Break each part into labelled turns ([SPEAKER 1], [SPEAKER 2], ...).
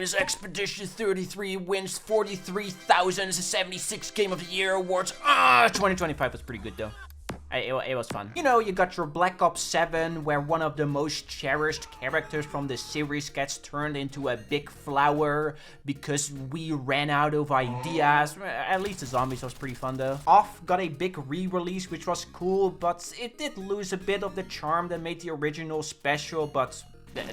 [SPEAKER 1] Games Expedition 33 wins 43,076 Game of the Year awards. 2025 was pretty good though. It was fun. You know, you got your Black Ops 7, where one of the most cherished characters from the series gets turned into a big flower because we ran out of ideas. At least the zombies was pretty fun though. Off got a big re-release, which was cool, but it did lose a bit of the charm that made the original special, but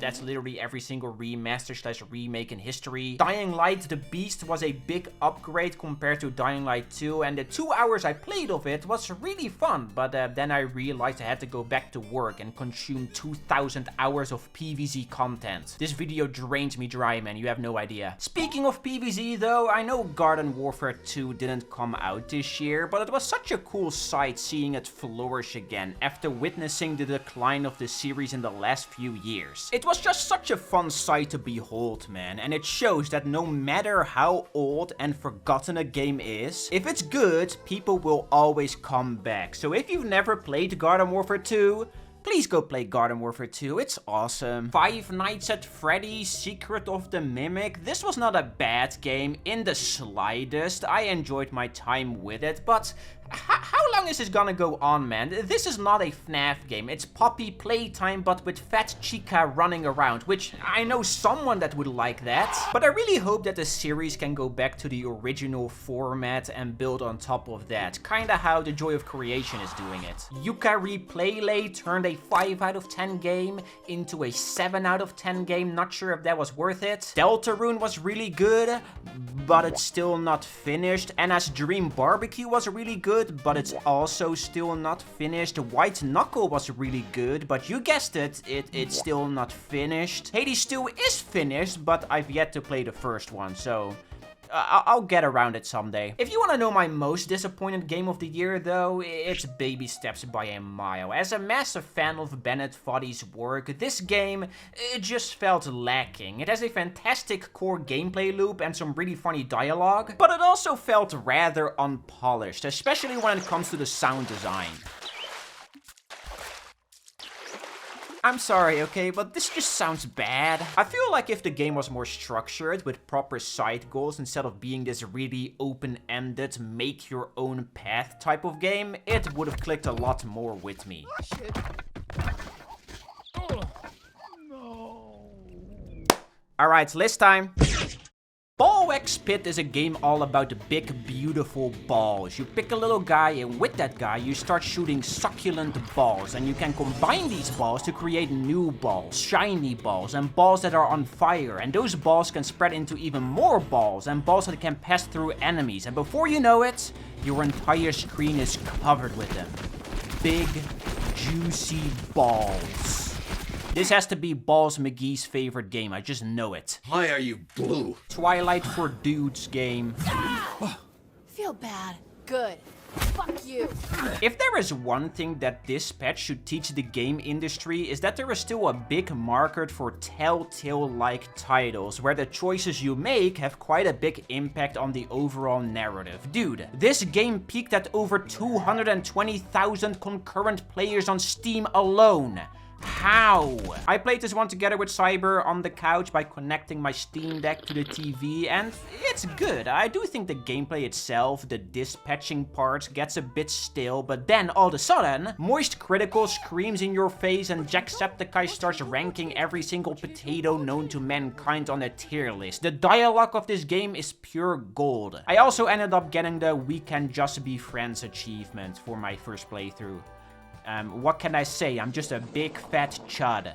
[SPEAKER 1] that's literally every single remaster/remake in history. Dying Light the Beast was a big upgrade compared to Dying Light 2, and the 2 hours I played of it was really fun, but then I realized I had to go back to work and consume 2,000 hours of PvZ content. This video drained me dry, man, you have no idea. Speaking of PvZ though, I know Garden Warfare 2 didn't come out this year, but it was such a cool sight seeing it flourish again after witnessing the decline of the series in the last few years. It was just such a fun sight to behold, man, and it shows that no matter how old and forgotten a game is, if it's good, people will always come back. So if you've never played Garden Warfare 2, please go play Garden Warfare 2, it's awesome. Five Nights at Freddy's Secret of the Mimic. This was not a bad game in the slightest. I enjoyed my time with it, but how long is this gonna go on, man? This is not a FNAF game. It's Poppy playtime, but with Fat Chica running around, which I know someone that would like that. But I really hope that the series can go back to the original format and build on top of that. Kinda how the Joy of Creation is doing it. Yukari Playlay turned a 5 out of 10 game into a 7 out of 10 game. Not sure if that was worth it. Deltarune was really good, but it's still not finished. And as Dream Barbecue was really good, but it's also still not finished. White Knuckle was really good, but you guessed it, it's still not finished. Hades 2 is finished, but I've yet to play the first one, so I'll get around it someday. If you want to know my most disappointed game of the year though, it's Baby Steps by a mile. As a massive fan of Bennett Foddy's work, this game, it just felt lacking. It has a fantastic core gameplay loop and some really funny dialogue, but it also felt rather unpolished, especially when it comes to the sound design. I'm sorry, okay, but this just sounds bad. I feel like if the game was more structured with proper side goals instead of being this really open-ended, make your own path type of game, it would have clicked a lot more with me.
[SPEAKER 2] Oh, shit. Oh, no.
[SPEAKER 1] Alright, list time. Ball X Pit is a game all about the big, beautiful balls. You pick a little guy, and with that guy, you start shooting succulent balls. And you can combine these balls to create new balls, shiny balls, and balls that are on fire. And those balls can spread into even more balls, and balls that can pass through enemies. And before you know it, your entire screen is covered with them. Big, juicy balls. This has to be Balls McGee's favorite game, I just know it.
[SPEAKER 3] Why are you blue?
[SPEAKER 1] Twilight for Dudes game.
[SPEAKER 2] Feel bad. Good. Fuck you.
[SPEAKER 1] If there is one thing that this patch should teach the game industry, is that there is still a big market for Telltale-like titles, where the choices you make have quite a big impact on the overall narrative. Dude, this game peaked at over 220,000 concurrent players on Steam alone. How? I played this one together with Cyber on the couch by connecting my Steam Deck to the TV, and it's good. I do think the gameplay itself, the dispatching part, gets a bit stale, but then all of a sudden, Moist Critical screams in your face and Jacksepticeye starts ranking every single potato known to mankind on a tier list. The dialogue of this game is pure gold. I also ended up getting the We Can Just Be Friends achievement for my first playthrough. What can I say? I'm just a big fat chud.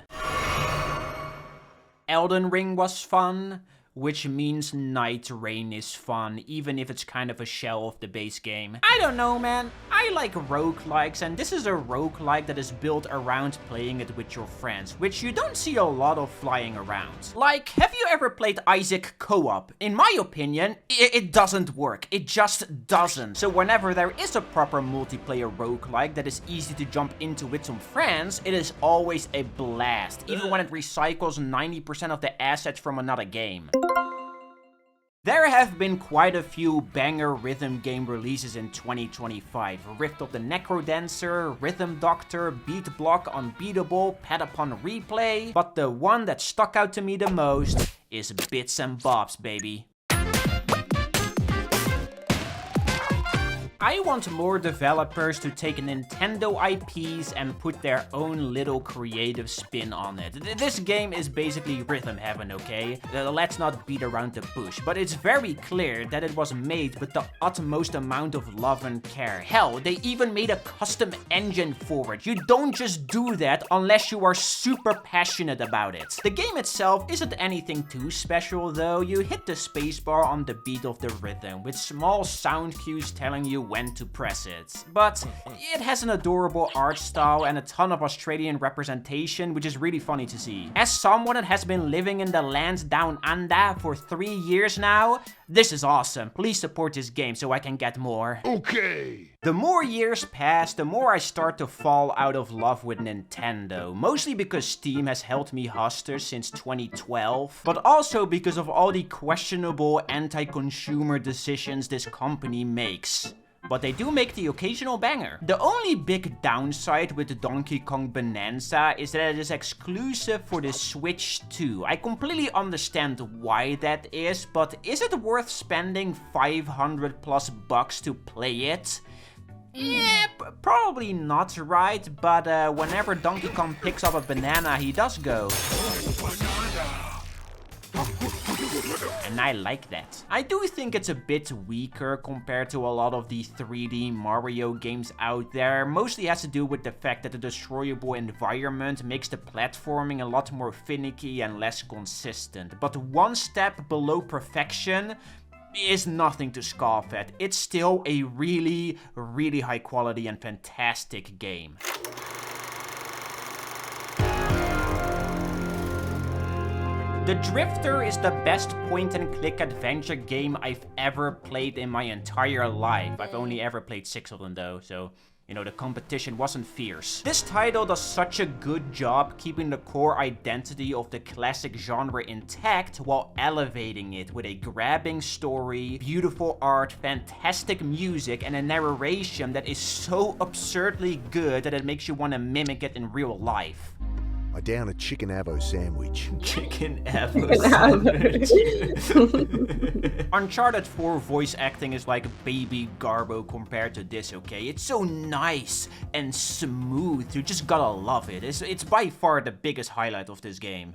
[SPEAKER 1] Elden Ring was fun, which means Nightreign is fun, even if it's kind of a shell of the base game. I don't know, man. I like roguelikes, and this is a roguelike that is built around playing it with your friends, which you don't see a lot of flying around. Like, have you ever played Isaac co-op? In my opinion, it doesn't work. It just doesn't. So whenever there is a proper multiplayer roguelike that is easy to jump into with some friends, it is always a blast, even when it recycles 90% of the assets from another game. There have been quite a few banger rhythm game releases in 2025. Rift of the Necrodancer, Rhythm Doctor, Beat Block Unbeatable, Patapon Replay, but the one that stuck out to me the most is Bits and Bops, baby. I want more developers to take Nintendo IPs and put their own little creative spin on it. This game is basically rhythm heaven, okay? Let's not beat around the bush, but it's very clear that it was made with the utmost amount of love and care. Hell, they even made a custom engine for it. You don't just do that unless you are super passionate about it. The game itself isn't anything too special though. You hit the spacebar on the beat of the rhythm, with small sound cues telling you when to press it. But it has an adorable art style and a ton of Australian representation, which is really funny to see. As someone that has been living in the lands down under for 3 years now, this is awesome. Please support this game so I can get more.
[SPEAKER 3] Okay.
[SPEAKER 1] The more years pass, the more I start to fall out of love with Nintendo. Mostly because Steam has held me hostage since 2012, but also because of all the questionable anti-consumer decisions this company makes. But they do make the occasional banger. The only big downside with the Donkey Kong Bananza is that it is exclusive for the Switch 2. I completely understand why that is, but is it worth spending 500 plus bucks to play it? Yeah, probably not, right? But whenever Donkey Kong picks up a banana, he does go. And I like that. I do think it's a bit weaker compared to a lot of the 3D Mario games out there. Mostly has to do with the fact that the destroyable environment makes the platforming a lot more finicky and less consistent. But one step below perfection is nothing to scoff at. It's still a really, really high quality and fantastic game. The Drifter is the best point-and-click adventure game I've ever played in my entire life. I've only ever played 6 of them though, so you know, the competition wasn't fierce. This title does such a good job keeping the core identity of the classic genre intact while elevating it with a grabbing story, beautiful art, fantastic music, and a narration that is so absurdly good that it makes you want to mimic it in real life.
[SPEAKER 3] I down a chicken avo sandwich.
[SPEAKER 1] Chicken Avo sandwich. Uncharted 4 voice acting is like baby Garbo compared to this, okay? It's so nice and smooth. You just gotta love it. It's by far the biggest highlight of this game.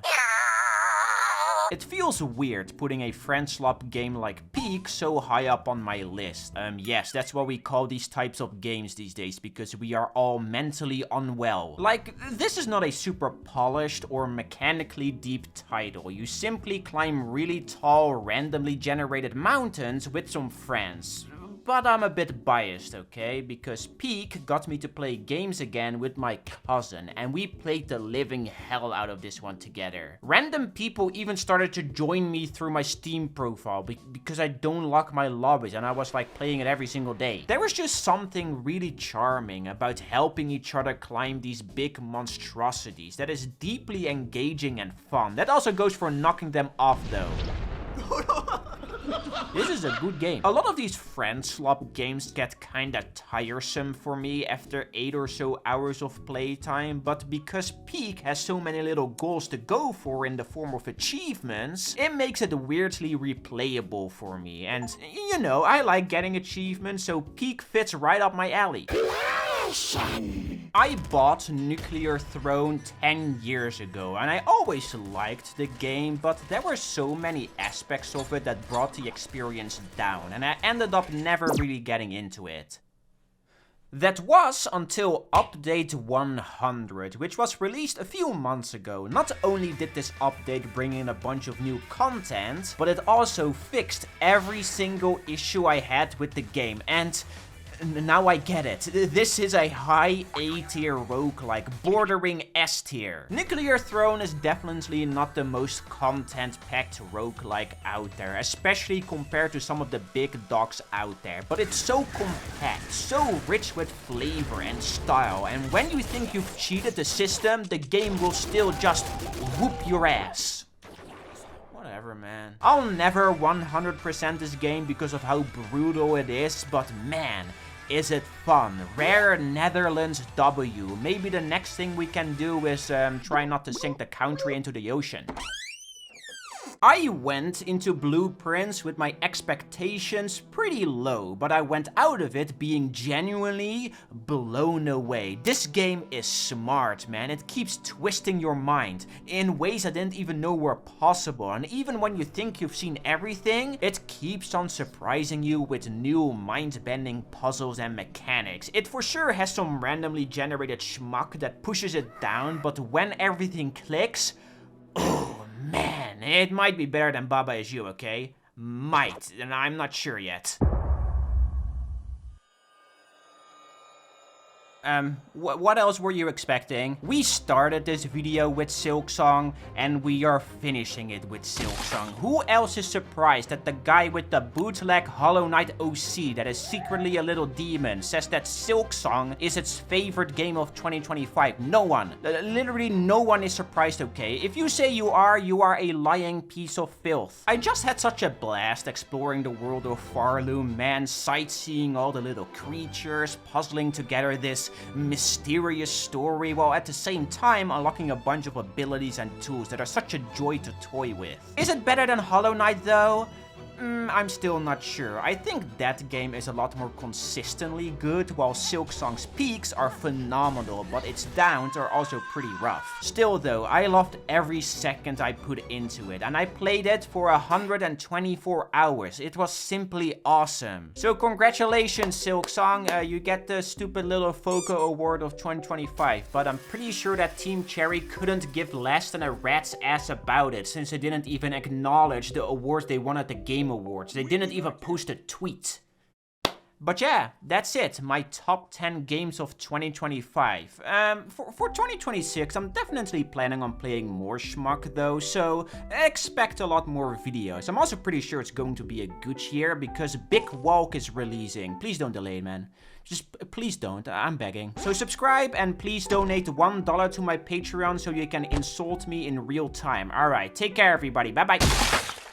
[SPEAKER 1] It feels weird putting a friend-slop game like Peak so high up on my list. Yes, that's what we call these types of games these days, because we are all mentally unwell. Like, this is not a super polished or mechanically deep title. You simply climb really tall, randomly generated mountains with some friends. But I'm a bit biased, okay? Because Peak got me to play games again with my cousin, and we played the living hell out of this one together. Random people even started to join me through my Steam profile because I don't lock my lobbies, and I was like playing it every single day. There was just something really charming about helping each other climb these big monstrosities that is deeply engaging and fun. That also goes for knocking them off though. This is a good game. A lot of these friend-slop games get kinda tiresome for me after 8 or so hours of playtime, but because Peak has so many little goals to go for in the form of achievements, it makes it weirdly replayable for me. And, you know, I like getting achievements, so Peak fits right up my alley. I bought Nuclear Throne 10 years ago, and I always liked the game, but there were so many aspects of it that brought the experience down, and I ended up never really getting into it. That was until Update 100, which was released a few months ago. Not only did this update bring in a bunch of new content, but it also fixed every single issue I had with the game, and now I get it. This is a high A tier roguelike, bordering S tier. Nuclear Throne is definitely not the most content-packed roguelike out there, especially compared to some of the big dogs out there. But it's so compact, so rich with flavor and style, and when you think you've cheated the system, the game will still just whoop your ass. whatever, man. I'll never 100% this game because of how brutal it is, but man, is it fun. Rare Netherlands W. Maybe the next thing we can do is try not to sink the country into the ocean. I went into Blueprints with my expectations pretty low, but I went out of it being genuinely blown away. This game is smart, man. It keeps twisting your mind in ways I didn't even know were possible. And even when you think you've seen everything, it keeps on surprising you with new mind-bending puzzles and mechanics. It for sure has some randomly generated schmuck that pushes it down, but when everything clicks, oh man, it might be better than Baba Is You, okay? Might, and I'm not sure yet. What else were you expecting? We started this video with Silksong, and we are finishing it with Silksong. Who else is surprised that the guy with the bootleg Hollow Knight OC that is secretly a little demon says that Silksong is its favorite game of 2025? No one. Literally no one is surprised, okay? If you say you are a lying piece of filth. I just had such a blast exploring the world of Farloom, man, sightseeing all the little creatures, puzzling together this mysterious story, while at the same time unlocking a bunch of abilities and tools that are such a joy to toy with. Is it better than Hollow Knight though? I'm still not sure. I think that game is a lot more consistently good, while Silksong's peaks are phenomenal, but its downs are also pretty rough. Still though, I loved every second I put into it, and I played it for 124 hours. It was simply awesome. So congratulations, Silksong. You get the stupid little Foekoe award of 2025, but I'm pretty sure that Team Cherry couldn't give less than a rat's ass about it, since they didn't even acknowledge the awards they won at the Game Awards. They didn't even post a tweet. But yeah, that's it. My top 10 games of 2025. For 2026, I'm definitely planning on playing more schmuck though, so expect a lot more videos. I'm also pretty sure it's going to be a good year because Big Walk is releasing. Please don't delay, man. Just please don't, I'm begging. So subscribe and please donate $1 to my Patreon so you can insult me in real time. Alright, take care everybody, bye bye.